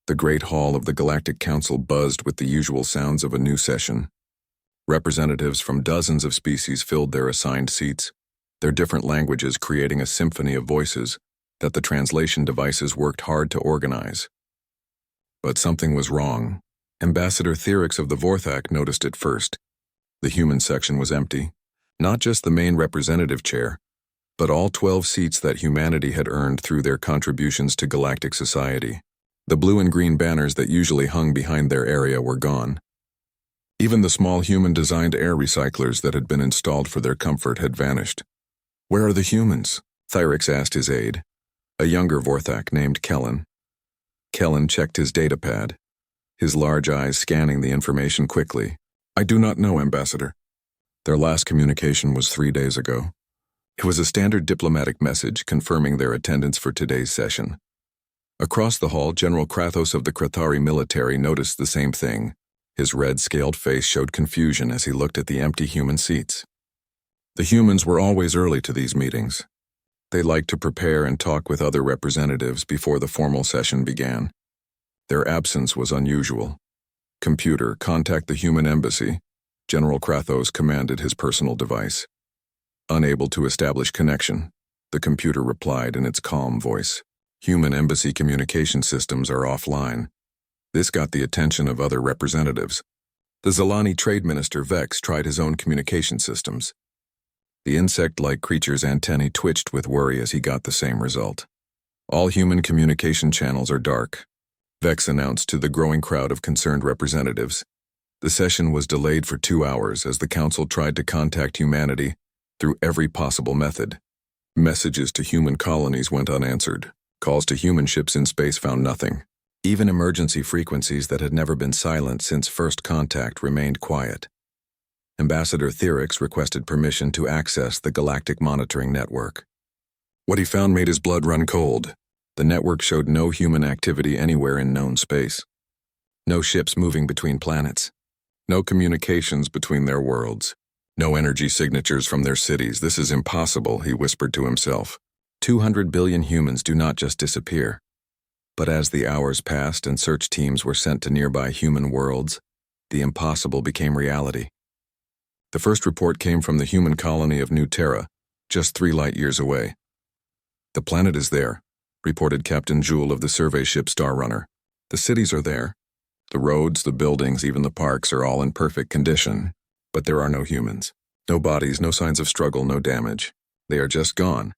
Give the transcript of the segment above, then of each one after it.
The great hall of the Galactic Council buzzed with the usual sounds of a new session. Representatives from dozens of species filled their assigned seats, their different languages creating a symphony of voices that the translation devices worked hard to organize. But something was wrong. Ambassador Theorix of the Vorthak noticed it first. The human section was empty, not just the main representative chair, but all 12 seats that humanity had earned through their contributions to galactic society. The blue and green banners that usually hung behind their area were gone. Even the small human-designed air recyclers that had been installed for their comfort had vanished. "Where are the humans?" Theorix asked his aide, a younger Vorthak named Kellen. Kellen checked his datapad, his large eyes scanning the information quickly. "I do not know, Ambassador. Their last communication was 3 days ago." It was a standard diplomatic message confirming their attendance for today's session. Across the hall, General Krathos of the Krathari military noticed the same thing. His red-scaled face showed confusion as he looked at the empty human seats. The humans were always early to these meetings. They liked to prepare and talk with other representatives before the formal session began. Their absence was unusual. "Computer, contact the human embassy," General Krathos commanded his personal device. Unable to establish connection, the computer replied in its calm voice. "Human embassy communication systems are offline." This got the attention of other representatives. The Zalani trade minister Vex tried his own communication systems. The insect-like creature's antennae twitched with worry as he got the same result. "All human communication channels are dark," Vex announced to the growing crowd of concerned representatives. The session was delayed for 2 hours as the council tried to contact humanity through every possible method. Messages to human colonies went unanswered. Calls to human ships in space found nothing. Even emergency frequencies that had never been silent since first contact remained quiet. Ambassador Theorix requested permission to access the Galactic Monitoring Network. What he found made his blood run cold. The network showed no human activity anywhere in known space. No ships moving between planets. No communications between their worlds. No energy signatures from their cities. "This is impossible," he whispered to himself. 200 billion humans do not just disappear. But as the hours passed and search teams were sent to nearby human worlds, the impossible became reality. The first report came from the human colony of New Terra, just 3 light-years away. "The planet is there," reported Captain Joule of the survey ship Star Runner. "The cities are there. The roads, the buildings, even the parks are all in perfect condition. But there are no humans. No bodies, no signs of struggle, no damage. They are just gone."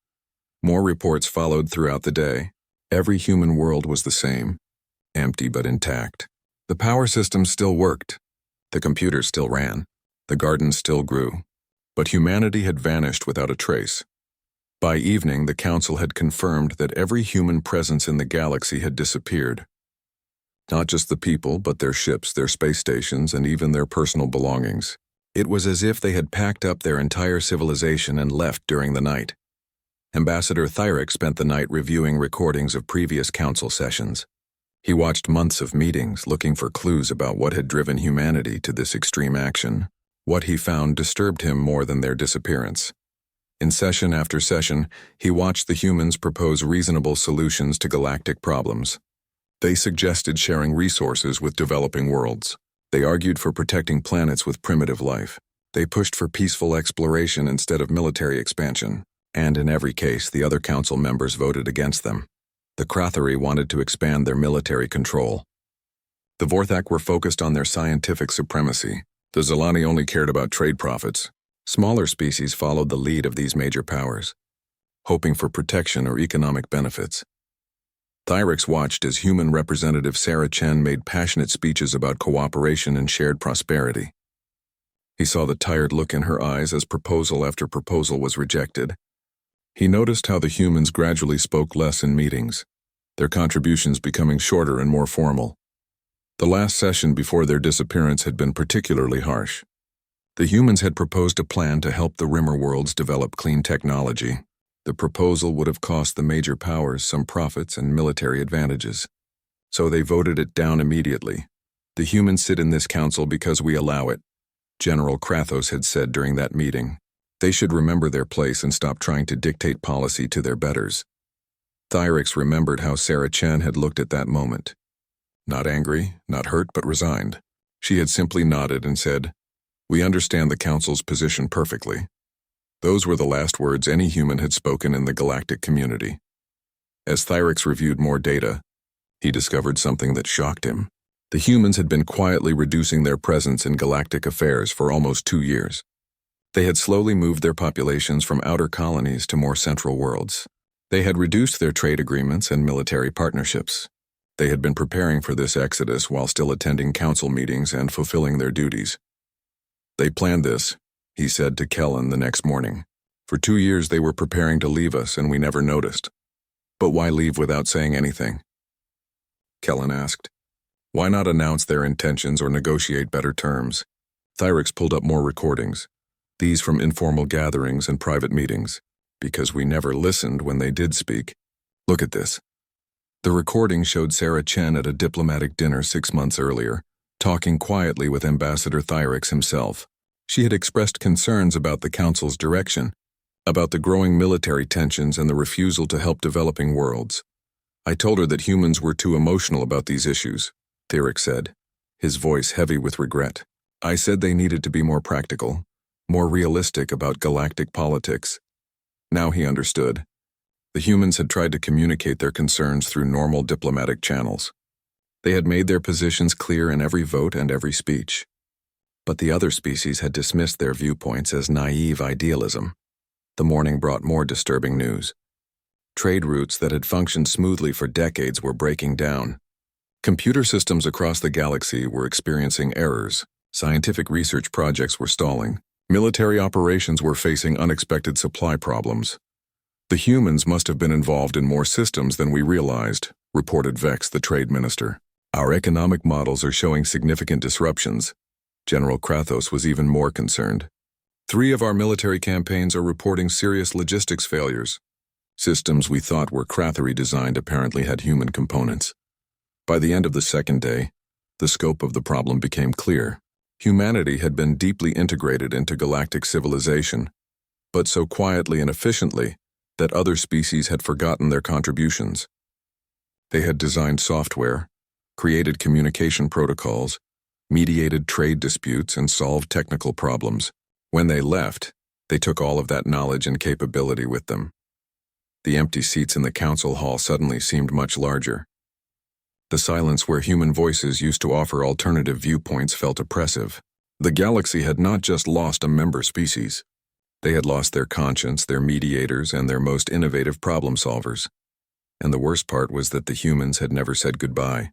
More reports followed throughout the day. Every human world was the same, empty but intact. The power systems still worked. The computers still ran. The gardens still grew. But humanity had vanished without a trace. By evening, the council had confirmed that every human presence in the galaxy had disappeared. Not just the people, but their ships, their space stations, and even their personal belongings. It was as if they had packed up their entire civilization and left during the night. Ambassador Theorix spent the night reviewing recordings of previous council sessions. He watched months of meetings, looking for clues about what had driven humanity to this extreme action. What he found disturbed him more than their disappearance. In session after session, he watched the humans propose reasonable solutions to galactic problems. They suggested sharing resources with developing worlds. They argued for protecting planets with primitive life. They pushed for peaceful exploration instead of military expansion. And in every case, the other council members voted against them. The Krathari wanted to expand their military control. The Vorthak were focused on their scientific supremacy. The Zalani only cared about trade profits. Smaller species followed the lead of these major powers, hoping for protection or economic benefits. Theorix watched as human representative Sarah Chen made passionate speeches about cooperation and shared prosperity. He saw the tired look in her eyes as proposal after proposal was rejected. He noticed how the humans gradually spoke less in meetings, their contributions becoming shorter and more formal. The last session before their disappearance had been particularly harsh. The humans had proposed a plan to help the Rimmer worlds develop clean technology. The proposal would have cost the major powers some profits and military advantages. So they voted it down immediately. "The humans sit in this council because we allow it," General Krathos had said during that meeting. They should remember their place and stop trying to dictate policy to their betters. Theorix remembered how Sarah Chen had looked at that moment. Not angry, not hurt, but resigned. She had simply nodded and said, "We understand the Council's position perfectly." Those were the last words any human had spoken in the galactic community. As Thyrix reviewed more data, he discovered something that shocked him. The humans had been quietly reducing their presence in galactic affairs for almost 2 years. They had slowly moved their populations from outer colonies to more central worlds. They had reduced their trade agreements and military partnerships. They had been preparing for this exodus while still attending council meetings and fulfilling their duties. "They planned this," he said to Kellen the next morning. "For 2 years they were preparing to leave us and we never noticed. But why leave without saying anything?" Kellen asked. "Why not announce their intentions or negotiate better terms?" Thyrix pulled up more recordings, these from informal gatherings and private meetings. "Because we never listened when they did speak. Look at this." The recording showed Sarah Chen at a diplomatic dinner 6 months earlier, talking quietly with Ambassador Thyrix himself. She had expressed concerns about the Council's direction, about the growing military tensions and the refusal to help developing worlds. "I told her that humans were too emotional about these issues," Thyrix said, his voice heavy with regret. "I said they needed to be more practical, more realistic about galactic politics." Now he understood. The humans had tried to communicate their concerns through normal diplomatic channels. They had made their positions clear in every vote and every speech. But the other species had dismissed their viewpoints as naive idealism. The morning brought more disturbing news. Trade routes that had functioned smoothly for decades were breaking down. Computer systems across the galaxy were experiencing errors. Scientific research projects were stalling. Military operations were facing unexpected supply problems. "The humans must have been involved in more systems than we realized," reported Vex, the trade minister. "Our economic models are showing significant disruptions." General Krathos was even more concerned. 3 of our military campaigns are reporting serious logistics failures. Systems we thought were Krathery designed apparently had human components. By the end of the second day, the scope of the problem became clear. Humanity had been deeply integrated into galactic civilization, but so quietly and efficiently that other species had forgotten their contributions. They had designed software, created communication protocols, mediated trade disputes, and solved technical problems. When they left, they took all of that knowledge and capability with them. The empty seats in the council hall suddenly seemed much larger. The silence where human voices used to offer alternative viewpoints felt oppressive. The galaxy had not just lost a member species. They had lost their conscience, their mediators, and their most innovative problem solvers. And the worst part was that the humans had never said goodbye.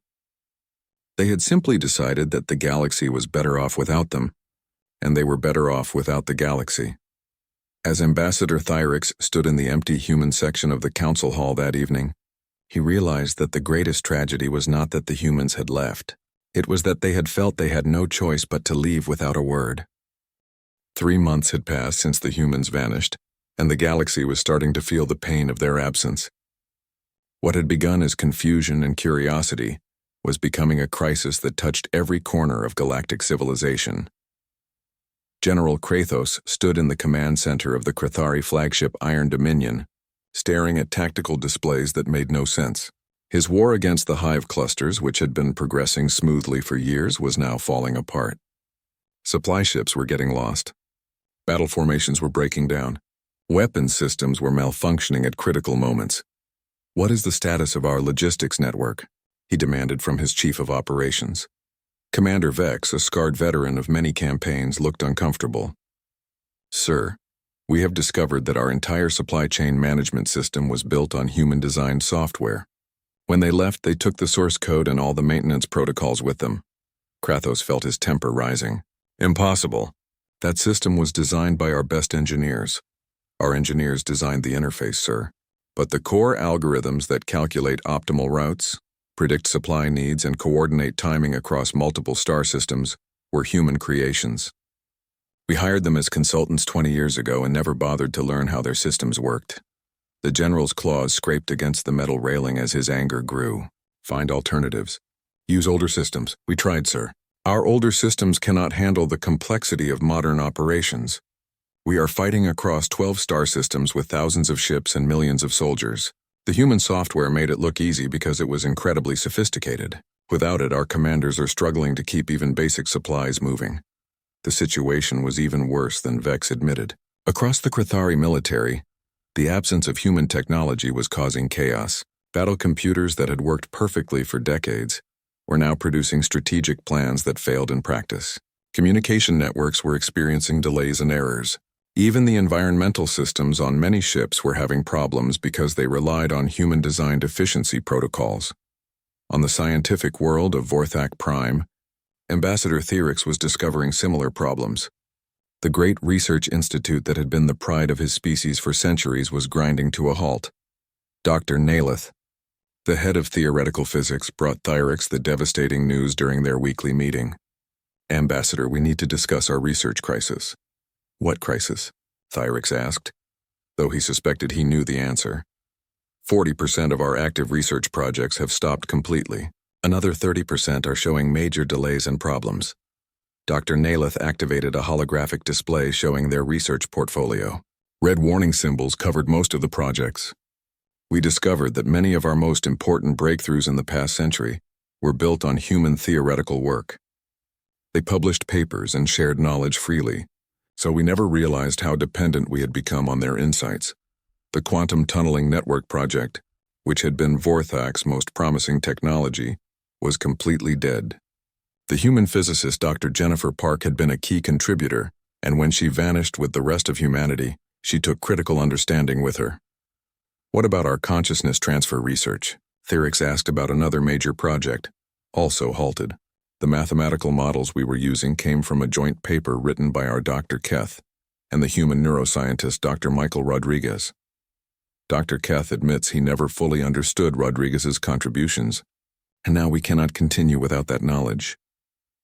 They had simply decided that the galaxy was better off without them, and they were better off without the galaxy. As Ambassador Thyrix stood in the empty human section of the council hall that evening, he realized that the greatest tragedy was not that the humans had left. It was that they had felt they had no choice but to leave without a word. 3 months had passed since the humans vanished, and the galaxy was starting to feel the pain of their absence. What had begun as confusion and curiosity was becoming a crisis that touched every corner of galactic civilization. General Krathos stood in the command center of the Krathari flagship Iron Dominion, staring at tactical displays that made no sense. His war against the hive clusters, which had been progressing smoothly for years, was now falling apart. Supply ships were getting lost. Battle formations were breaking down. Weapons systems were malfunctioning at critical moments. "What is the status of our logistics network?" he demanded from his chief of operations. Commander Vex, a scarred veteran of many campaigns, looked uncomfortable. "Sir, we have discovered that our entire supply chain management system was built on human-designed software. When they left, they took the source code and all the maintenance protocols with them." Krathos felt his temper rising. "Impossible. That system was designed by our best engineers. Our engineers designed the interface, sir. But the core algorithms that calculate optimal routes, predict supply needs, and coordinate timing across multiple star systems were human creations. We hired them as consultants 20 years ago and never bothered to learn how their systems worked." The general's claws scraped against the metal railing as his anger grew. "Find alternatives. Use older systems. We tried, sir. Our older systems cannot handle the complexity of modern operations. We are fighting across 12 star systems with thousands of ships and millions of soldiers. The human software made it look easy because it was incredibly sophisticated. Without it, our commanders are struggling to keep even basic supplies moving. The situation was even worse than Vex admitted. Across the Krithari military, the absence of human technology was causing chaos. Battle computers that had worked perfectly for decades were now producing strategic plans that failed in practice. Communication networks were experiencing delays and errors. Even the environmental systems on many ships were having problems because they relied on human-designed efficiency protocols. On the scientific world of Vorthak Prime, Ambassador Theorix was discovering similar problems. The great research institute that had been the pride of his species for centuries was grinding to a halt. Dr. Nalith, the head of theoretical physics, brought Theorix the devastating news during their weekly meeting. "Ambassador, we need to discuss our research crisis." "What crisis?" Theorix asked, though he suspected he knew the answer. 40% of our active research projects have stopped completely. Another 30% are showing major delays and problems. Dr. Nalith activated a holographic display showing their research portfolio. Red warning symbols covered most of the projects. We discovered that many of our most important breakthroughs in the past century were built on human theoretical work. They published papers and shared knowledge freely, so we never realized how dependent we had become on their insights. The Quantum Tunneling Network project, which had been Vorthak's most promising technology, was completely dead. The human physicist Dr. Jennifer Park had been a key contributor, and when she vanished with the rest of humanity, she took critical understanding with her. "What about our consciousness transfer research?" Theorix asked about another major project, also halted. The mathematical models we were using came from a joint paper written by our Dr. Keth and the human neuroscientist Dr. Michael Rodriguez. Dr. Keth admits he never fully understood Rodriguez's contributions, and now we cannot continue without that knowledge.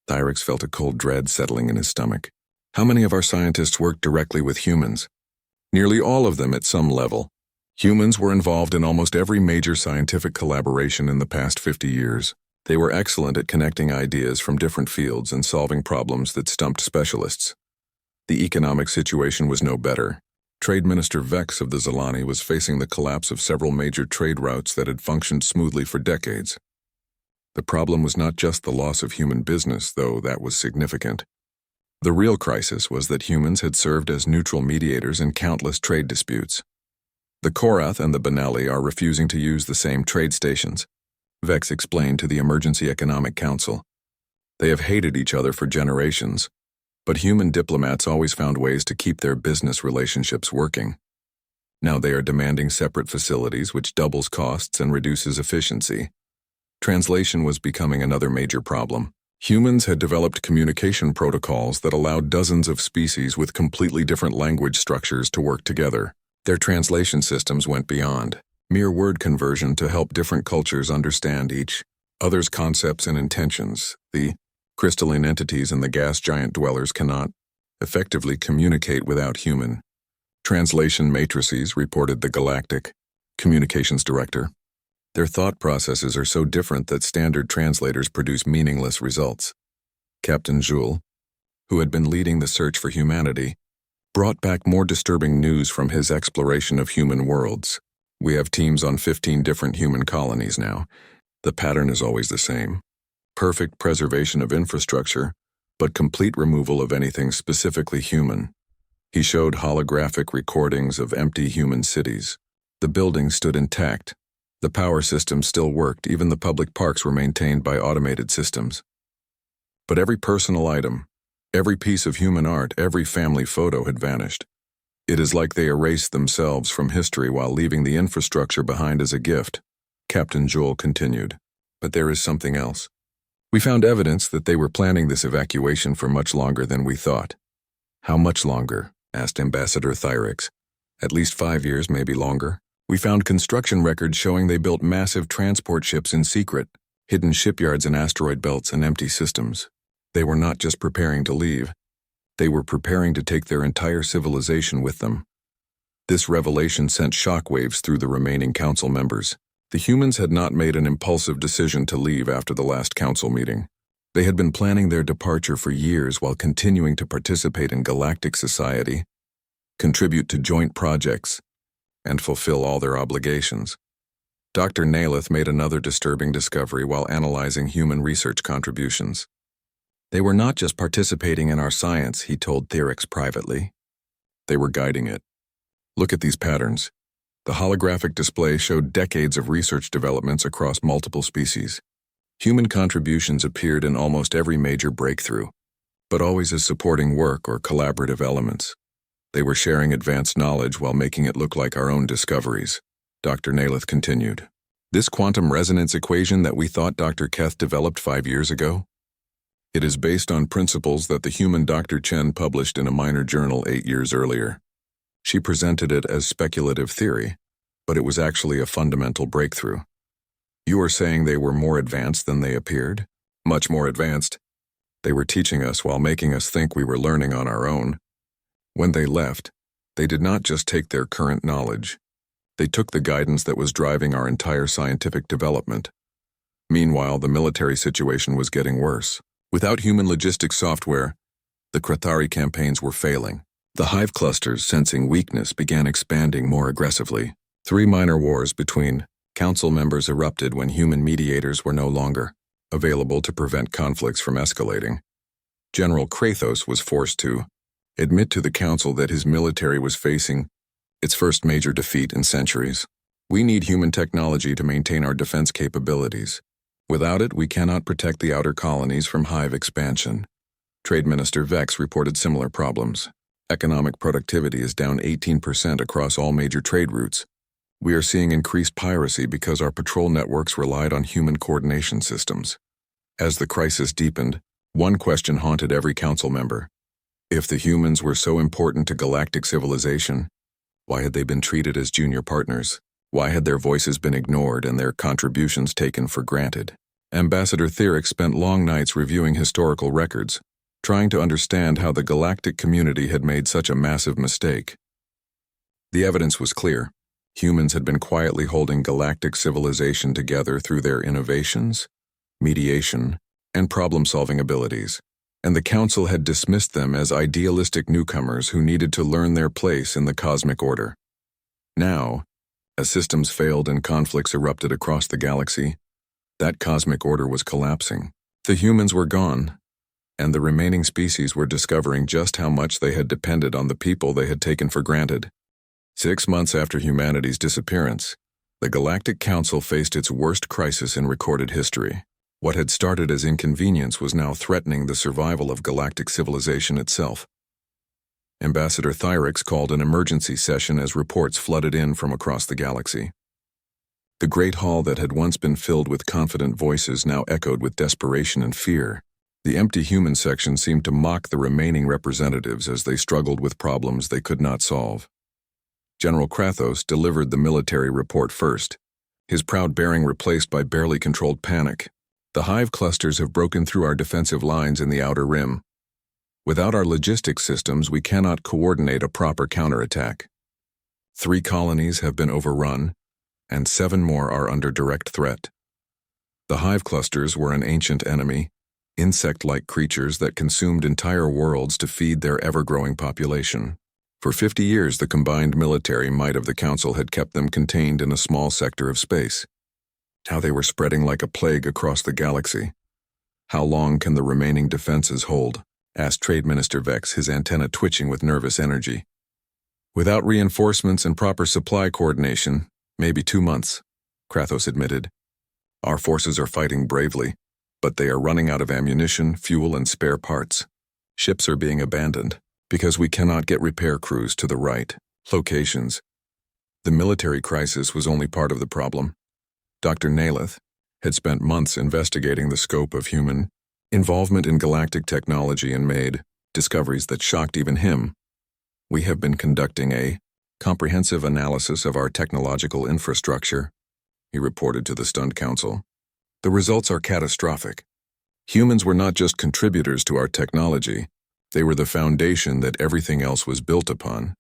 Theorix felt a cold dread settling in his stomach. How many of our scientists worked directly with humans? Nearly all of them at some level. Humans were involved in almost every major scientific collaboration in the past 50 years. They were excellent at connecting ideas from different fields and solving problems that stumped specialists. The economic situation was no better. Trade Minister Vex of the Zalani was facing the collapse of several major trade routes that had functioned smoothly for decades. The problem was not just the loss of human business, though that was significant. The real crisis was that humans had served as neutral mediators in countless trade disputes. The Korath and the Benali are refusing to use the same trade stations, Vex explained to the Emergency Economic Council. They have hated each other for generations, but human diplomats always found ways to keep their business relationships working. Now they are demanding separate facilities, which doubles costs and reduces efficiency. Translation was becoming another major problem. Humans had developed communication protocols that allowed dozens of species with completely different language structures to work together. Their translation systems went beyond mere word conversion to help different cultures understand each other's concepts and intentions. The crystalline entities and the gas giant dwellers cannot effectively communicate without human translation matrices, reported the Galactic Communications Director. Their thought processes are so different that standard translators produce meaningless results. Captain Jules, who had been leading the search for humanity, brought back more disturbing news from his exploration of human worlds. "We have teams on 15 different human colonies now. The pattern is always the same. Perfect preservation of infrastructure, but complete removal of anything specifically human." He showed holographic recordings of empty human cities. The buildings stood intact. The power system still worked, even the public parks were maintained by automated systems. But every personal item, every piece of human art, every family photo had vanished. It is like they erased themselves from history while leaving the infrastructure behind as a gift, Captain Joel continued. But there is something else. We found evidence that they were planning this evacuation for much longer than we thought. "How much longer?" asked Ambassador Theorix. "At least 5 years, maybe longer. We found construction records showing they built massive transport ships in secret, hidden shipyards in asteroid belts and empty systems. They were not just preparing to leave. They were preparing to take their entire civilization with them." This revelation sent shockwaves through the remaining council members. The humans had not made an impulsive decision to leave after the last council meeting. They had been planning their departure for years while continuing to participate in galactic society, contribute to joint projects, and fulfill all their obligations. Dr. Naileth made another disturbing discovery while analyzing human research contributions. They were not just participating in our science, he told Theorix privately. They were guiding it. Look at these patterns. The holographic display showed decades of research developments across multiple species. Human contributions appeared in almost every major breakthrough, but always as supporting work or collaborative elements. They were sharing advanced knowledge while making it look like our own discoveries. Dr. Naileth continued. This quantum resonance equation that we thought Dr. Keth developed 5 years ago? It is based on principles that the human Dr. Chen published in a minor journal 8 years earlier. She presented it as speculative theory, but it was actually a fundamental breakthrough. You are saying they were more advanced than they appeared? Much more advanced. They were teaching us while making us think we were learning on our own. When they left, they did not just take their current knowledge. They took the guidance that was driving our entire scientific development. Meanwhile, the military situation was getting worse. Without human logistics software, the Krathari campaigns were failing. The hive clusters, sensing weakness, began expanding more aggressively. 3 minor wars between council members erupted when human mediators were no longer available to prevent conflicts from escalating. General Krathos was forced to admit to the council that his military was facing its first major defeat in centuries. We need human technology to maintain our defense capabilities. Without it, we cannot protect the outer colonies from hive expansion. Trade Minister Vex reported similar problems. Economic productivity is down 18% across all major trade routes. We are seeing increased piracy because our patrol networks relied on human coordination systems. As the crisis deepened, one question haunted every council member. If the humans were so important to galactic civilization, why had they been treated as junior partners? Why had their voices been ignored and their contributions taken for granted? Ambassador Theorix spent long nights reviewing historical records, trying to understand how the galactic community had made such a massive mistake. The evidence was clear. Humans had been quietly holding galactic civilization together through their innovations, mediation, and problem-solving abilities, and the Council had dismissed them as idealistic newcomers who needed to learn their place in the cosmic order. Now, as systems failed and conflicts erupted across the galaxy, that cosmic order was collapsing. The humans were gone, and the remaining species were discovering just how much they had depended on the people they had taken for granted. 6 months after humanity's disappearance, the Galactic Council faced its worst crisis in recorded history. What had started as inconvenience was now threatening the survival of galactic civilization itself. Ambassador Theorix called an emergency session as reports flooded in from across the galaxy. The great hall that had once been filled with confident voices now echoed with desperation and fear. The empty human section seemed to mock the remaining representatives as they struggled with problems they could not solve. General Krathos delivered the military report first, his proud bearing replaced by barely controlled panic. The hive clusters have broken through our defensive lines in the outer rim. Without our logistics systems, we cannot coordinate a proper counterattack. 3 colonies have been overrun, and 7 more are under direct threat. The hive clusters were an ancient enemy, insect-like creatures that consumed entire worlds to feed their ever-growing population. For 50 years, the combined military might of the Council had kept them contained in a small sector of space. Now they were spreading like a plague across the galaxy. How long can the remaining defenses hold? Asked Trade Minister Vex, his antenna twitching with nervous energy. Without reinforcements and proper supply coordination, maybe 2 months, Krathos admitted. Our forces are fighting bravely, but they are running out of ammunition, fuel, and spare parts. Ships are being abandoned because we cannot get repair crews to the right locations. The military crisis was only part of the problem. Dr. Naileth had spent months investigating the scope of human involvement in galactic technology and made discoveries that shocked even him. We have been conducting a comprehensive analysis of our technological infrastructure, he reported to the stunned council. The results are catastrophic. Humans were not just contributors to our technology, they were the foundation that everything else was built upon.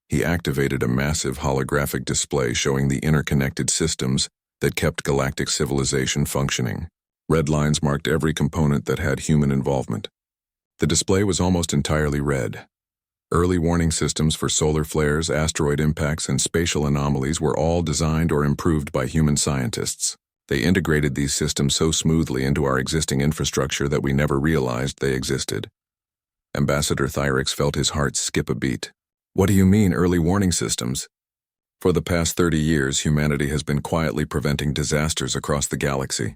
He activated a massive holographic display showing the interconnected systems that kept galactic civilization functioning. Red lines marked every component that had human involvement. The display was almost entirely red. Early warning systems for solar flares, asteroid impacts, and spatial anomalies were all designed or improved by human scientists. They integrated these systems so smoothly into our existing infrastructure that we never realized they existed. Ambassador Thyrix felt his heart skip a beat. What do you mean, early warning systems? For the past 30 years, humanity has been quietly preventing disasters across the galaxy.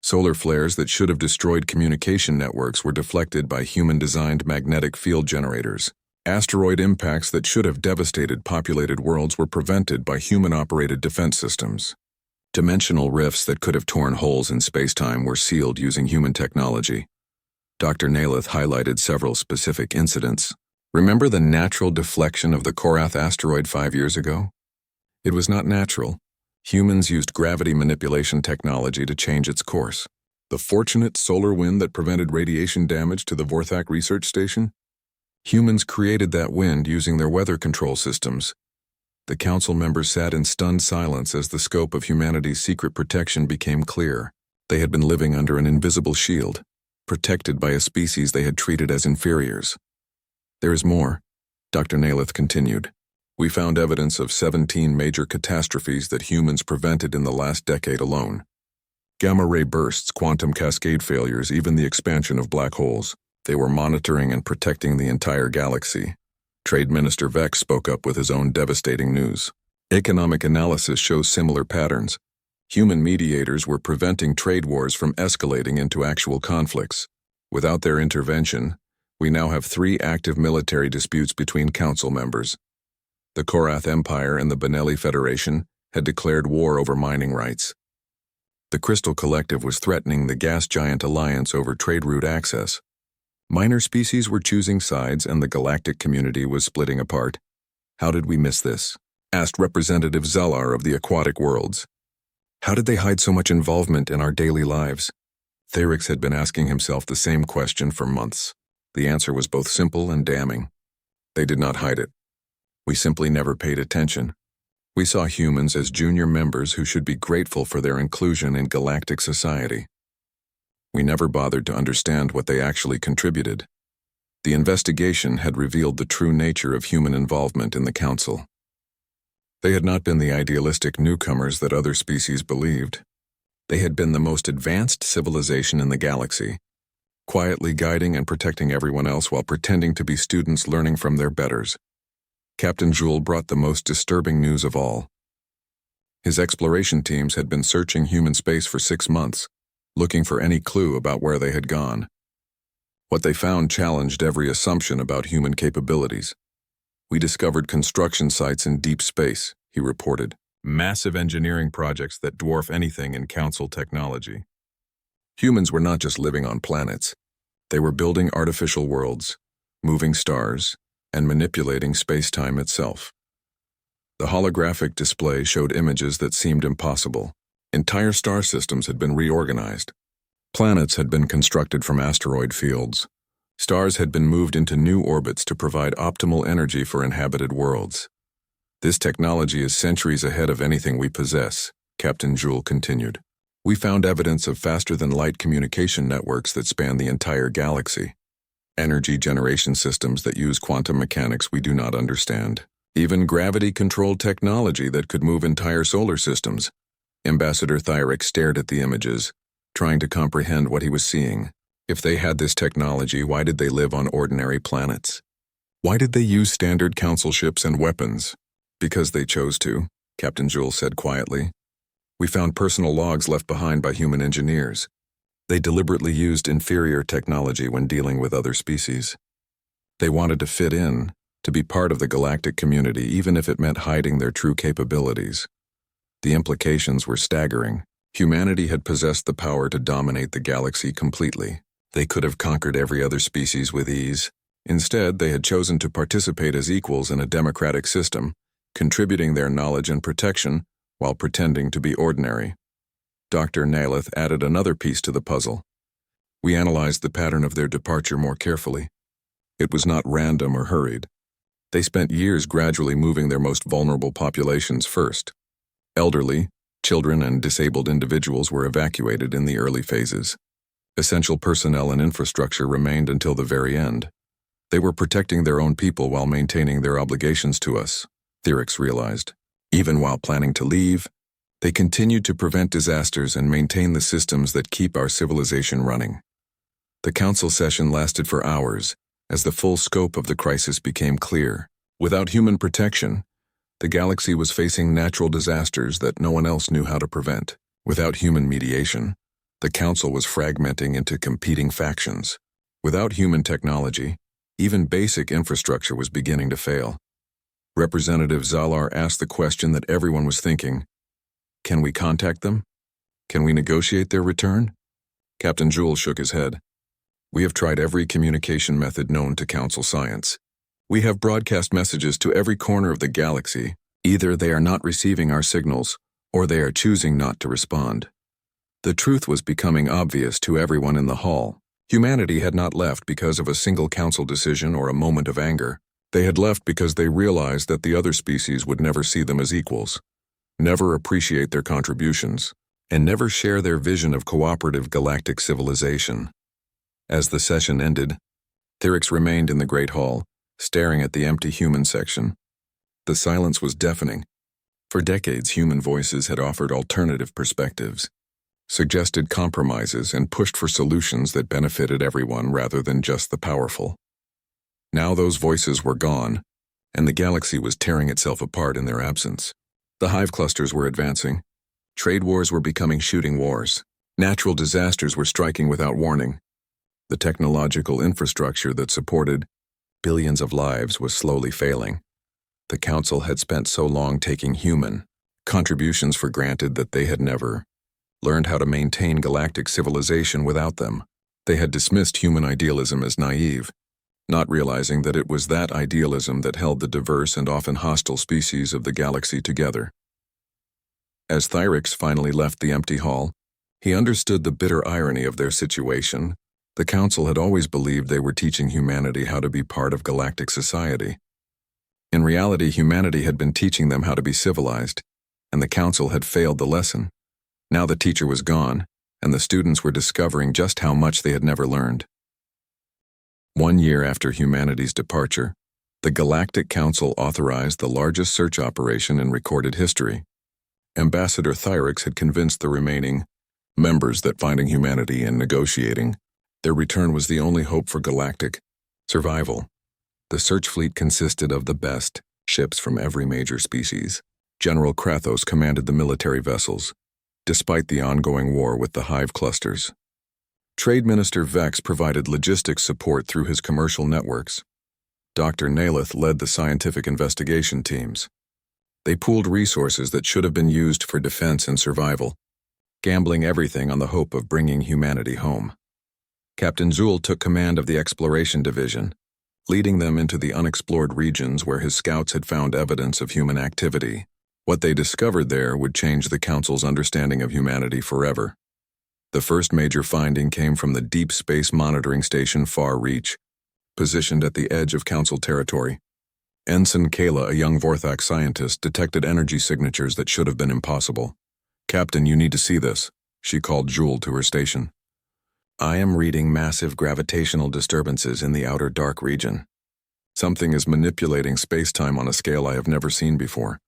Solar flares that should have destroyed communication networks were deflected by human-designed magnetic field generators. Asteroid impacts that should have devastated populated worlds were prevented by human-operated defense systems. Dimensional rifts that could have torn holes in space-time were sealed using human technology. Dr. Naleth highlighted several specific incidents. Remember the natural deflection of the Korath asteroid 5 years ago? It was not natural. Humans used gravity manipulation technology to change its course. The fortunate solar wind that prevented radiation damage to the Vorthak research station? Humans created that wind using their weather control systems. The council members sat in stunned silence as the scope of humanity's secret protection became clear. They had been living under an invisible shield, protected by a species they had treated as inferiors. There is more, Dr. Naleth continued. We found evidence of 17 major catastrophes that humans prevented in the last decade alone. Gamma-ray bursts, quantum cascade failures, even the expansion of black holes. They were monitoring and protecting the entire galaxy. Trade Minister Vex spoke up with his own devastating news. Economic analysis shows similar patterns. Human mediators were preventing trade wars from escalating into actual conflicts. Without their intervention, we now have 3 active military disputes between council members. The Korath Empire and the Benelli Federation had declared war over mining rights. The Crystal Collective was threatening the gas giant alliance over trade route access. Minor species were choosing sides and the galactic community was splitting apart. How did we miss this? Asked Representative Zellar of the Aquatic Worlds. How did they hide so much involvement in our daily lives? Thyrix had been asking himself the same question for months. The answer was both simple and damning. They did not hide it. We simply never paid attention. We saw humans as junior members who should be grateful for their inclusion in galactic society. We never bothered to understand what they actually contributed. The investigation had revealed the true nature of human involvement in the Council. They had not been the idealistic newcomers that other species believed. They had been the most advanced civilization in the galaxy, quietly guiding and protecting everyone else while pretending to be students learning from their betters. Captain Jewel brought the most disturbing news of all. His exploration teams had been searching human space for 6 months, looking for any clue about where they had gone. What they found challenged every assumption about human capabilities. We discovered construction sites in deep space, he reported. Massive engineering projects that dwarf anything in Council technology. Humans were not just living on planets. They were building artificial worlds, moving stars, and manipulating space-time itself. The holographic display showed images that seemed impossible. Entire star systems had been reorganized. Planets had been constructed from asteroid fields. Stars had been moved into new orbits to provide optimal energy for inhabited worlds. This technology is centuries ahead of anything we possess, Captain Jewel continued. We found evidence of faster-than-light communication networks that span the entire galaxy. Energy generation systems that use quantum mechanics we do not understand. Even gravity-controlled technology that could move entire solar systems. Ambassador Thyrix stared at the images, trying to comprehend what he was seeing. If they had this technology, why did they live on ordinary planets? Why did they use standard council ships and weapons? Because they chose to, Captain Jewel said quietly. We found personal logs left behind by human engineers. They deliberately used inferior technology when dealing with other species. They wanted to fit in, to be part of the galactic community, even if it meant hiding their true capabilities. The implications were staggering. Humanity had possessed the power to dominate the galaxy completely. They could have conquered every other species with ease. Instead, they had chosen to participate as equals in a democratic system, contributing their knowledge and protection while pretending to be ordinary. Dr. Naleth added another piece to the puzzle. We analyzed the pattern of their departure more carefully. It was not random or hurried. They spent years gradually moving their most vulnerable populations first. Elderly, children, and disabled individuals were evacuated in the early phases. Essential personnel and infrastructure remained until the very end. They were protecting their own people while maintaining their obligations to us, Therix realized. Even while planning to leave, they continued to prevent disasters and maintain the systems that keep our civilization running. The council session lasted for hours, as the full scope of the crisis became clear. Without human protection, the galaxy was facing natural disasters that no one else knew how to prevent. Without human mediation, the council was fragmenting into competing factions. Without human technology, even basic infrastructure was beginning to fail. Representative Zalar asked the question that everyone was thinking: can we contact them? Can we negotiate their return? Captain Jewell shook his head. We have tried every communication method known to council science. We have broadcast messages to every corner of the galaxy. Either they are not receiving our signals, or they are choosing not to respond. The truth was becoming obvious to everyone in the hall. Humanity had not left because of a single council decision or a moment of anger. They had left because they realized that the other species would never see them as equals, never appreciate their contributions, and never share their vision of cooperative galactic civilization. As the session ended, Therix remained in the Great Hall, staring at the empty human section. The silence was deafening. For decades, human voices had offered alternative perspectives, suggested compromises, and pushed for solutions that benefited everyone rather than just the powerful. Now those voices were gone, and the galaxy was tearing itself apart in their absence. The hive clusters were advancing. Trade wars were becoming shooting wars. Natural disasters were striking without warning. The technological infrastructure that supported billions of lives was slowly failing. The council had spent so long taking human contributions for granted that they had never learned how to maintain galactic civilization without them. They had dismissed human idealism as naive, not realizing that it was that idealism that held the diverse and often hostile species of the galaxy together. As Therix finally left the empty hall, he understood the bitter irony of their situation. The council had always believed they were teaching humanity how to be part of galactic society. In reality, humanity had been teaching them how to be civilized, and the council had failed the lesson. Now the teacher was gone, and the students were discovering just how much they had never learned. 1 year after humanity's departure, the Galactic Council authorized the largest search operation in recorded history. Ambassador Therix had convinced the remaining members that finding humanity and negotiating their return was the only hope for galactic survival. The search fleet consisted of the best ships from every major species. General Krathos commanded the military vessels, despite the ongoing war with the hive clusters. Trade Minister Vex provided logistics support through his commercial networks. Dr. Nalith led the scientific investigation teams. They pooled resources that should have been used for defense and survival, gambling everything on the hope of bringing humanity home. Captain Jewell took command of the Exploration Division, leading them into the unexplored regions where his scouts had found evidence of human activity. What they discovered there would change the Council's understanding of humanity forever. The first major finding came from the Deep Space Monitoring Station Far Reach, positioned at the edge of Council territory. Ensign Kayla, a young Vorthak scientist, detected energy signatures that should have been impossible. "Captain, you need to see this," she called Jewell to her station. "I am reading massive gravitational disturbances in the outer dark region. Something is manipulating space-time on a scale I have never seen before."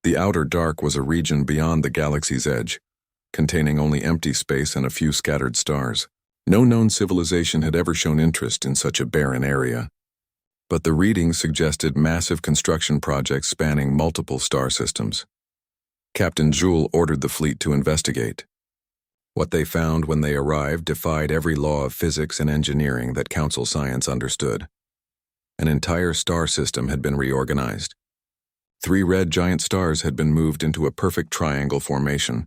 The outer dark was a region beyond the galaxy's edge, containing only empty space and a few scattered stars. No known civilization had ever shown interest in such a barren area. But the readings suggested massive construction projects spanning multiple star systems. Captain Jewell ordered the fleet to investigate. What they found when they arrived defied every law of physics and engineering that Council science understood. An entire star system had been reorganized. 3 red giant stars had been moved into a perfect triangle formation,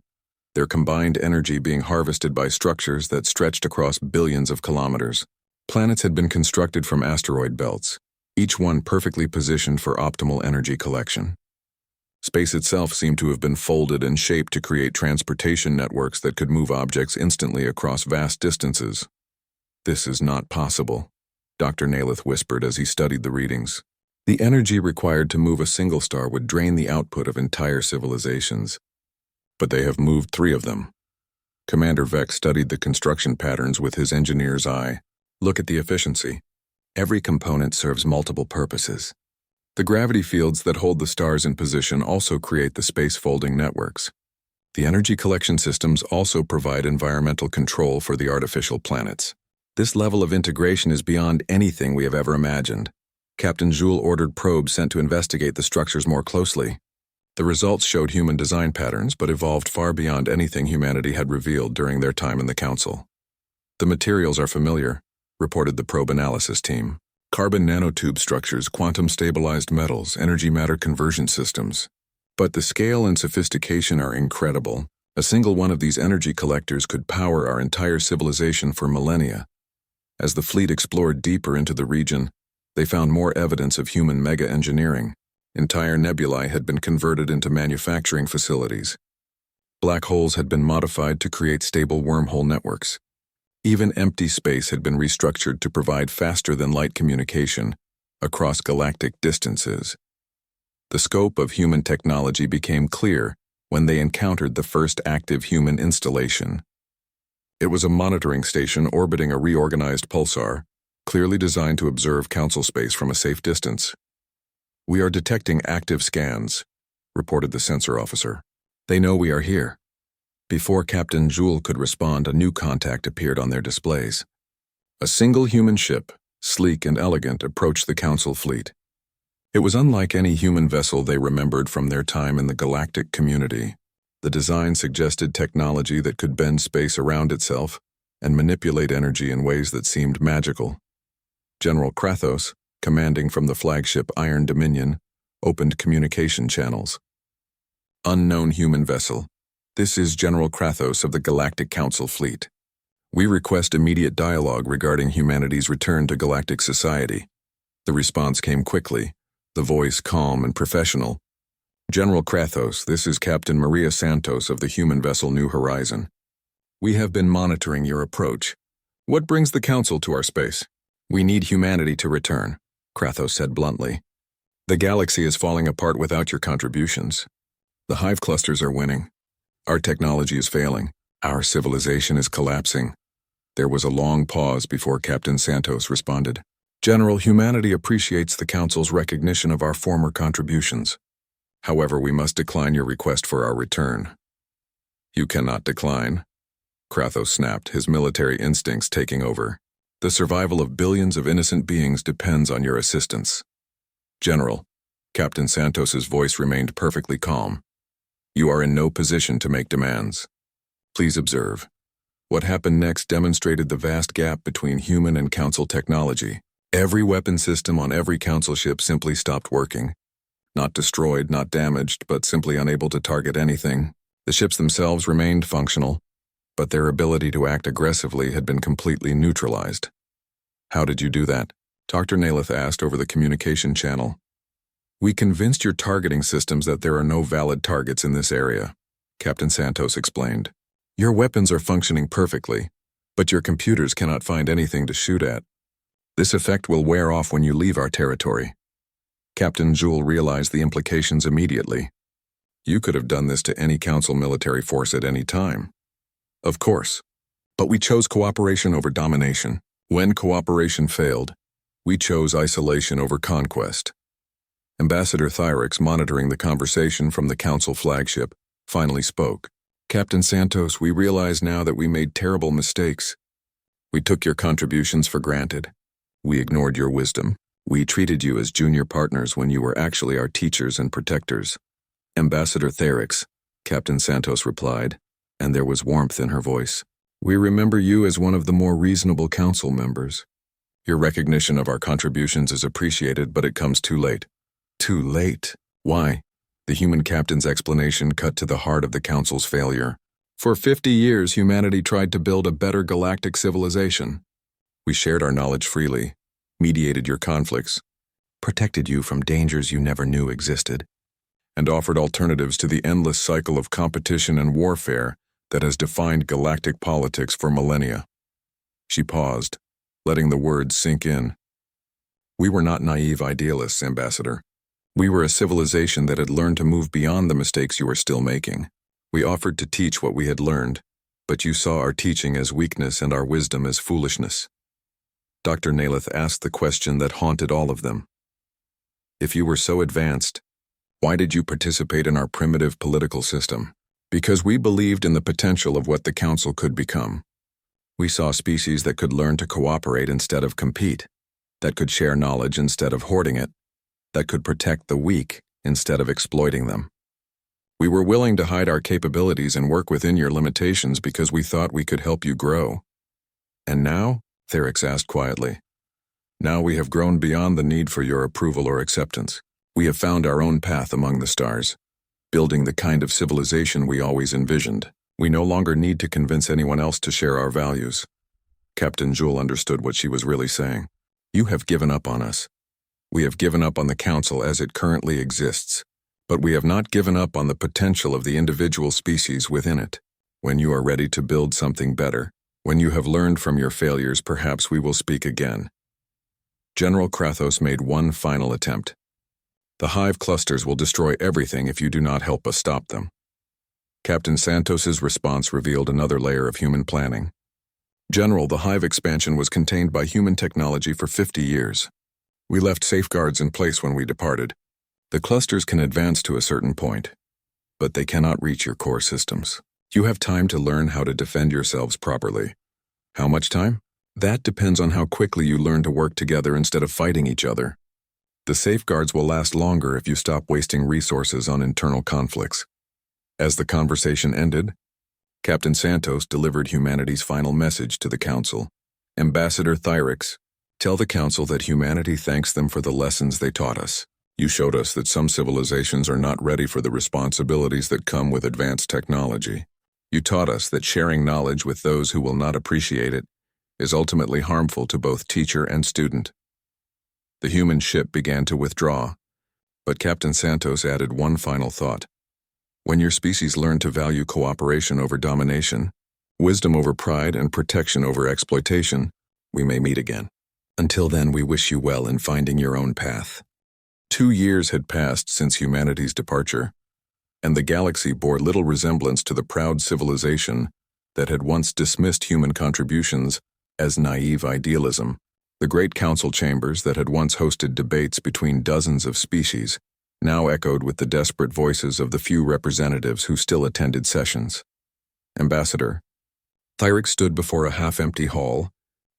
their combined energy being harvested by structures that stretched across billions of kilometers. Planets had been constructed from asteroid belts, each one perfectly positioned for optimal energy collection. Space itself seemed to have been folded and shaped to create transportation networks that could move objects instantly across vast distances. "This is not possible," Dr. Nalith whispered as he studied the readings. The energy required to move a single star would drain the output of entire civilizations. But they have moved 3 of them. Commander Vex studied the construction patterns with his engineer's eye. "Look at the efficiency. Every component serves multiple purposes. The gravity fields that hold the stars in position also create the space-folding networks. The energy collection systems also provide environmental control for the artificial planets. This level of integration is beyond anything we have ever imagined. Captain Jules ordered probes sent to investigate the structures more closely. The results showed human design patterns, but evolved far beyond anything humanity had revealed during their time in the Council. The materials are familiar, reported the probe analysis team. Carbon nanotube structures, quantum-stabilized metals, energy-matter conversion systems. But the scale and sophistication are incredible. A single one of these energy collectors could power our entire civilization for millennia. As the fleet explored deeper into the region, they found more evidence of human mega-engineering. Entire nebulae had been converted into manufacturing facilities. Black holes had been modified to create stable wormhole networks. Even empty space had been restructured to provide faster-than-light communication across galactic distances. The scope of human technology became clear when they encountered the first active human installation. It was a monitoring station orbiting a reorganized pulsar, clearly designed to observe Council space from a safe distance. "We are detecting active scans," reported the sensor officer. "They know we are here." Before Captain Jules could respond, a new contact appeared on their displays. A single human ship, sleek and elegant, approached the Council fleet. It was unlike any human vessel they remembered from their time in the galactic community. The design suggested technology that could bend space around itself and manipulate energy in ways that seemed magical. General Krathos, commanding from the flagship Iron Dominion, opened communication channels. "Unknown human vessel. This is General Krathos of the Galactic Council Fleet. We request immediate dialogue regarding humanity's return to galactic society." The response came quickly, the voice calm and professional. "General Krathos, this is Captain Maria Santos of the human vessel New Horizon. We have been monitoring your approach. What brings the Council to our space? We need humanity to return," Krathos said bluntly. "The galaxy is falling apart without your contributions. The hive clusters are winning. Our technology is failing. Our civilization is collapsing." There was a long pause before Captain Santos responded. "General, humanity appreciates the Council's recognition of our former contributions. However, we must decline your request for our return." "You cannot decline," Krathos snapped, his military instincts taking over. "The survival of billions of innocent beings depends on your assistance." "General," Captain Santos's voice remained perfectly calm, "you are in no position to make demands. Please observe. What happened next demonstrated the vast gap between human and Council technology. Every weapon system on every Council ship simply stopped working. Not destroyed, not damaged, but simply unable to target anything. The ships themselves remained functional, but their ability to act aggressively had been completely neutralized. "How did you do that?" Dr. Naleth asked over the communication channel. "We convinced your targeting systems that there are no valid targets in this area," Captain Santos explained. "Your weapons are functioning perfectly, but your computers cannot find anything to shoot at. This effect will wear off when you leave our territory." Captain Jules realized the implications immediately. "You could have done this to any Council military force at any time." "Of course. But we chose cooperation over domination. When cooperation failed, we chose isolation over conquest." Ambassador Thyrix, monitoring the conversation from the Council flagship, finally spoke. "Captain Santos, we realize now that we made terrible mistakes. We took your contributions for granted. We ignored your wisdom. We treated you as junior partners when you were actually our teachers and protectors." "Ambassador Thyrix," Captain Santos replied, and there was warmth in her voice. "We remember you as one of the more reasonable Council members. Your recognition of our contributions is appreciated, but it comes too late." "Too late? Why?" The human captain's explanation cut to the heart of the Council's failure. "For 50 years, humanity tried to build a better galactic civilization. We shared our knowledge freely, mediated your conflicts, protected you from dangers you never knew existed, and offered alternatives to the endless cycle of competition and warfare that has defined galactic politics for millennia." She paused, letting the words sink in. "We were not naive idealists, Ambassador. We were a civilization that had learned to move beyond the mistakes you are still making. We offered to teach what we had learned, but you saw our teaching as weakness and our wisdom as foolishness." Dr. Naileth asked the question that haunted all of them. If you were so advanced, why did you participate in our primitive political system? Because we believed in the potential of what the Council could become. We saw species that could learn to cooperate instead of compete, that could share knowledge instead of hoarding it, that could protect the weak instead of exploiting them. We were willing to hide our capabilities and work within your limitations because we thought we could help you grow. And now? Therix asked quietly. Now we have grown beyond the need for your approval or acceptance. We have found our own path among the stars, building the kind of civilization we always envisioned. We no longer need to convince anyone else to share our values. Captain Jewel understood what she was really saying. You have given up on us. We have given up on the Council as it currently exists, but we have not given up on the potential of the individual species within it. When you are ready to build something better, when you have learned from your failures, perhaps we will speak again. General Krathos made one final attempt. The hive clusters will destroy everything if you do not help us stop them. Captain Santos's response revealed another layer of human planning. General, the hive expansion was contained by human technology for 50 years. We left safeguards in place when we departed. The clusters can advance to a certain point, but they cannot reach your core systems. You have time to learn how to defend yourselves properly. How much time? That depends on how quickly you learn to work together instead of fighting each other. The safeguards will last longer if you stop wasting resources on internal conflicts. As the conversation ended, Captain Santos delivered humanity's final message to the Council. Ambassador Thyrex, tell the Council that humanity thanks them for the lessons they taught us. You showed us that some civilizations are not ready for the responsibilities that come with advanced technology. You taught us that sharing knowledge with those who will not appreciate it is ultimately harmful to both teacher and student. The human ship began to withdraw, but Captain Santos added one final thought. When your species learn to value cooperation over domination, wisdom over pride, and protection over exploitation, we may meet again. Until then, we wish you well in finding your own path. 2 years had passed since humanity's departure, and the galaxy bore little resemblance to the proud civilization that had once dismissed human contributions as naive idealism. The great council chambers that had once hosted debates between dozens of species now echoed with the desperate voices of the few representatives who still attended sessions. Ambassador, Thyrex stood before a half-empty hall,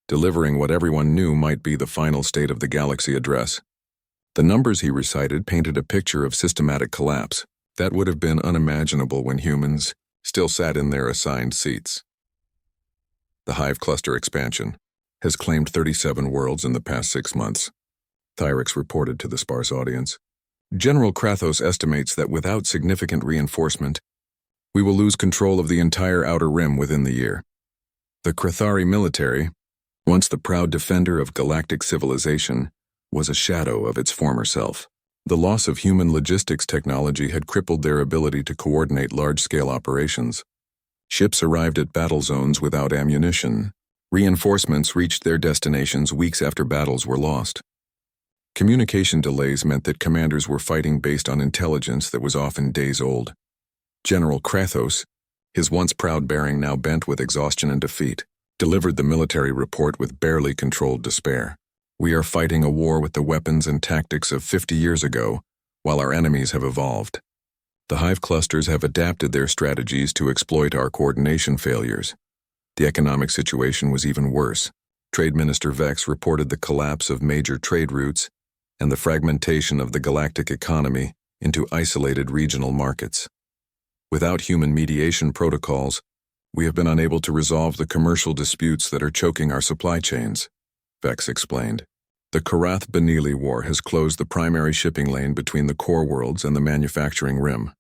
delivering what everyone knew might be the final state of the galaxy address. The numbers he recited painted a picture of systematic collapse that would have been unimaginable when humans still sat in their assigned seats. The hive cluster expansion has claimed 37 worlds in the past 6 months, Thyrex reported to the sparse audience. General Krathos estimates that without significant reinforcement, we will lose control of the entire outer rim within the year. The Krathari military, once the proud defender of galactic civilization, was a shadow of its former self. The loss of human logistics technology had crippled their ability to coordinate large-scale operations. Ships arrived at battle zones without ammunition. Reinforcements reached their destinations weeks after battles were lost. Communication delays meant that commanders were fighting based on intelligence that was often days old. General Krathos, his once proud bearing now bent with exhaustion and defeat, delivered the military report with barely controlled despair. We are fighting a war with the weapons and tactics of 50 years ago, while our enemies have evolved. The hive clusters have adapted their strategies to exploit our coordination failures. The economic situation was even worse. Trade Minister Vex reported the collapse of major trade routes and the fragmentation of the galactic economy into isolated regional markets. Without human mediation protocols, we have been unable to resolve the commercial disputes that are choking our supply chains, Vex explained. The Karath-Benili War has closed the primary shipping lane between the core worlds and the manufacturing rim.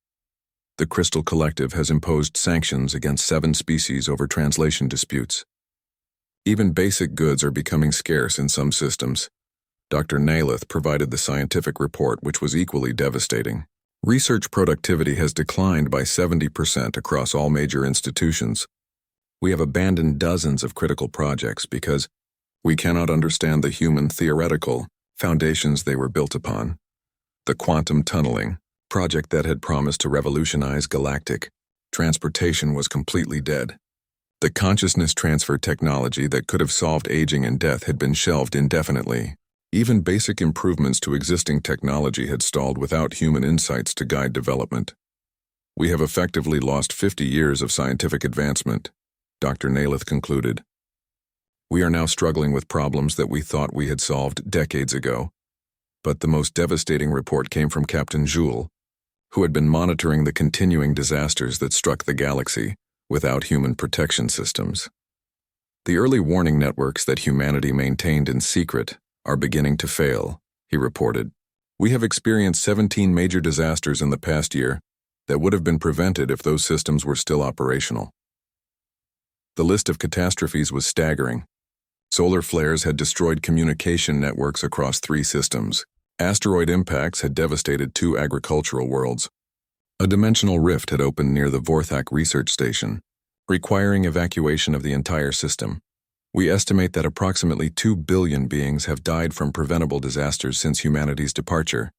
The Crystal Collective has imposed sanctions against 7 species over translation disputes. Even basic goods are becoming scarce in some systems. Dr. Naileth provided the scientific report, which was equally devastating. Research productivity has declined by 70% across all major institutions. We have abandoned dozens of critical projects because we cannot understand the human theoretical foundations they were built upon. The quantum tunneling project that had promised to revolutionize galactic transportation was completely dead. The consciousness transfer technology that could have solved aging and death had been shelved indefinitely. Even basic improvements to existing technology had stalled without human insights to guide development. We have effectively lost 50 years of scientific advancement, Dr. Naileth concluded. We are now struggling with problems that we thought we had solved decades ago. But the most devastating report came from Captain Jules, who had been monitoring the continuing disasters that struck the galaxy without human protection systems. The early warning networks that humanity maintained in secret are beginning to fail, he reported. We have experienced 17 major disasters in the past year that would have been prevented if those systems were still operational. The list of catastrophes was staggering. Solar flares had destroyed communication networks across 3 systems. Asteroid impacts had devastated 2 agricultural worlds. A dimensional rift had opened near the Vorthak research station, requiring evacuation of the entire system. We estimate that approximately 2 billion beings have died from preventable disasters since humanity's departure,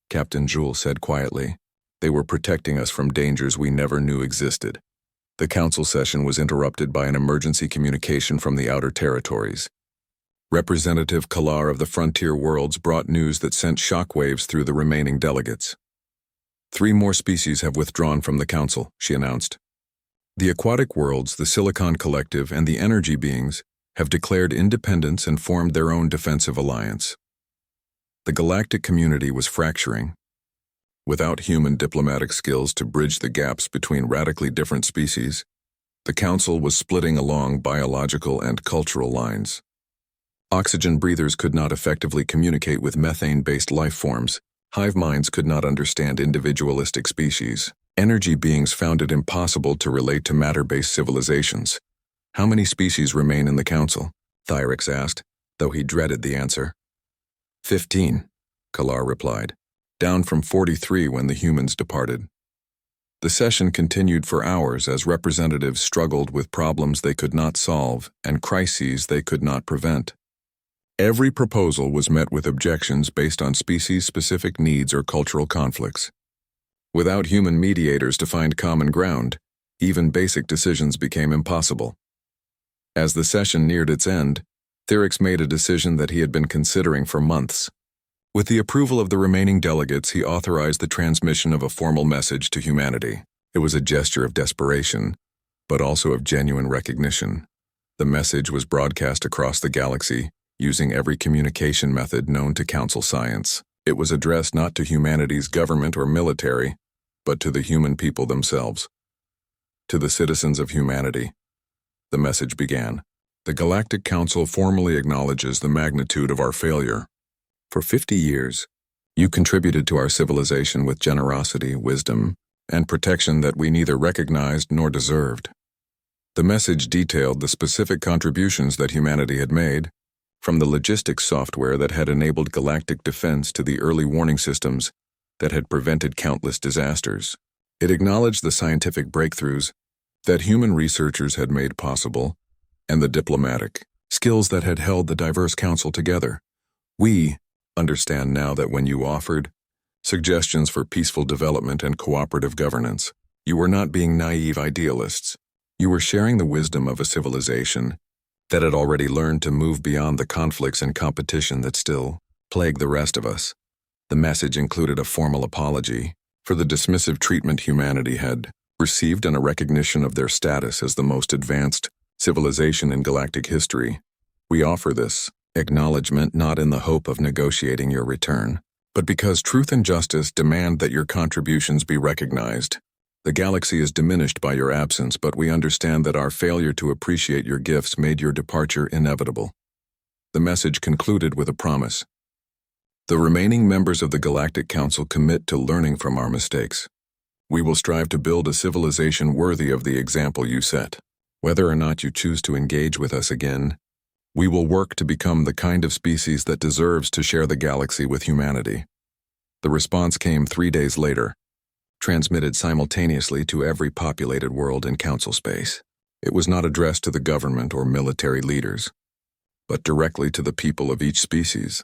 Captain Jules said quietly. They were protecting us from dangers we never knew existed. The council session was interrupted by an emergency communication from the outer territories. Representative Kalar of the frontier worlds brought news that sent shockwaves through the remaining delegates. 3 more species have withdrawn from the council, she announced. The aquatic worlds, the Silicon Collective, and the energy beings have declared independence and formed their own defensive alliance. The galactic community was fracturing. Without human diplomatic skills to bridge the gaps between radically different species, the council was splitting along biological and cultural lines. Oxygen breathers could not effectively communicate with methane-based life forms. Hive minds could not understand individualistic species. Energy beings found it impossible to relate to matter-based civilizations. How many species remain in the council? Thyrix asked, though he dreaded the answer. 15, Kalar replied, down from 43 when the humans departed. The session continued for hours as representatives struggled with problems they could not solve and crises they could not prevent. Every proposal was met with objections based on species-specific needs or cultural conflicts. Without human mediators to find common ground, even basic decisions became impossible. As the session neared its end, Thyrix made a decision that he had been considering for months. With the approval of the remaining delegates, he authorized the transmission of a formal message to humanity. It was a gesture of desperation, but also of genuine recognition. The message was broadcast across the galaxy, using every communication method known to council science. It was addressed not to humanity's government or military, but to the human people themselves. To the citizens of humanity. The message began. The Galactic Council formally acknowledges the magnitude of our failure. For 50 years, you contributed to our civilization with generosity, wisdom, and protection that we neither recognized nor deserved. The message detailed the specific contributions that humanity had made, from the logistics software that had enabled galactic defense to the early warning systems that had prevented countless disasters. It acknowledged the scientific breakthroughs that human researchers had made possible and the diplomatic skills that had held the diverse council together. We understand now that when you offered suggestions for peaceful development and cooperative governance, you were not being naive idealists. You were sharing the wisdom of a civilization that had already learned to move beyond the conflicts and competition that still plague the rest of us. The message included a formal apology for the dismissive treatment humanity had received and a recognition of their status as the most advanced civilization in galactic history. We offer this acknowledgement not in the hope of negotiating your return, but because truth and justice demand that your contributions be recognized. The galaxy is diminished by your absence, but we understand that our failure to appreciate your gifts made your departure inevitable. The message concluded with a promise. The remaining members of the Galactic Council commit to learning from our mistakes. We will strive to build a civilization worthy of the example you set. Whether or not you choose to engage with us again, we will work to become the kind of species that deserves to share the galaxy with humanity. The response came 3 days later, transmitted simultaneously to every populated world in council space. It was not addressed to the government or military leaders, but directly to the people of each species.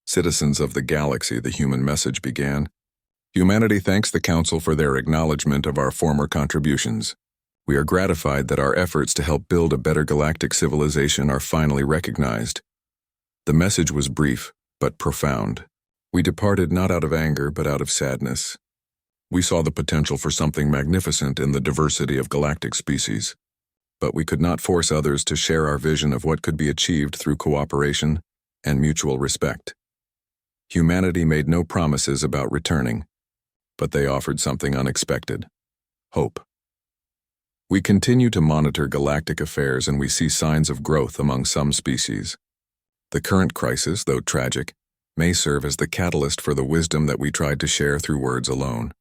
Citizens of the galaxy, the human message began. Humanity thanks the Council for their acknowledgement of our former contributions. We are gratified that our efforts to help build a better galactic civilization are finally recognized. The message was brief, but profound. We departed not out of anger, but out of sadness. We saw the potential for something magnificent in the diversity of galactic species. But we could not force others to share our vision of what could be achieved through cooperation and mutual respect. Humanity made no promises about returning, but they offered something unexpected: hope. We continue to monitor galactic affairs, and we see signs of growth among some species. The current crisis, though tragic, may serve as the catalyst for the wisdom that we tried to share through words alone.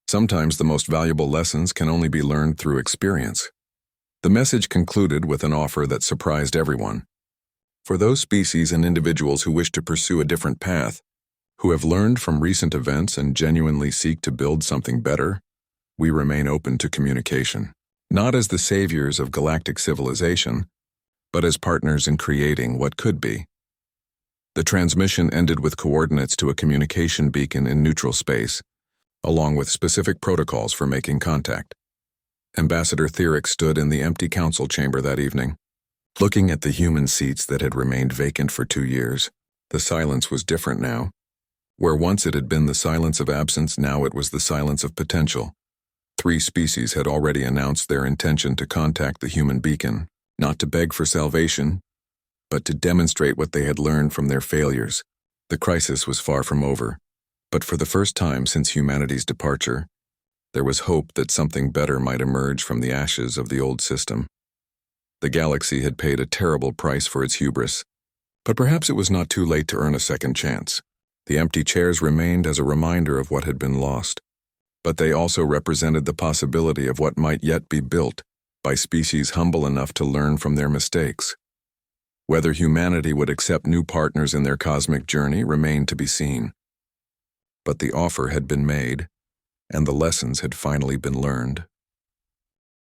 Sometimes the most valuable lessons can only be learned through experience. The message concluded with an offer that surprised everyone. For those species and individuals who wish to pursue a different path, who have learned from recent events and genuinely seek to build something better, we remain open to communication. Not as the saviors of galactic civilization, but as partners in creating what could be. The transmission ended with coordinates to a communication beacon in neutral space, along with specific protocols for making contact. Ambassador Theric stood in the empty council chamber that evening. Looking at the human seats that had remained vacant for 2 years, the silence was different now. Where once it had been the silence of absence, now it was the silence of potential. 3 species had already announced their intention to contact the human beacon, not to beg for salvation, but to demonstrate what they had learned from their failures. The crisis was far from over, but for the first time since humanity's departure, there was hope that something better might emerge from the ashes of the old system. The galaxy had paid a terrible price for its hubris, but perhaps it was not too late to earn a second chance. The empty chairs remained as a reminder of what had been lost, but they also represented the possibility of what might yet be built by species humble enough to learn from their mistakes. Whether humanity would accept new partners in their cosmic journey remained to be seen. But the offer had been made, and the lessons had finally been learned.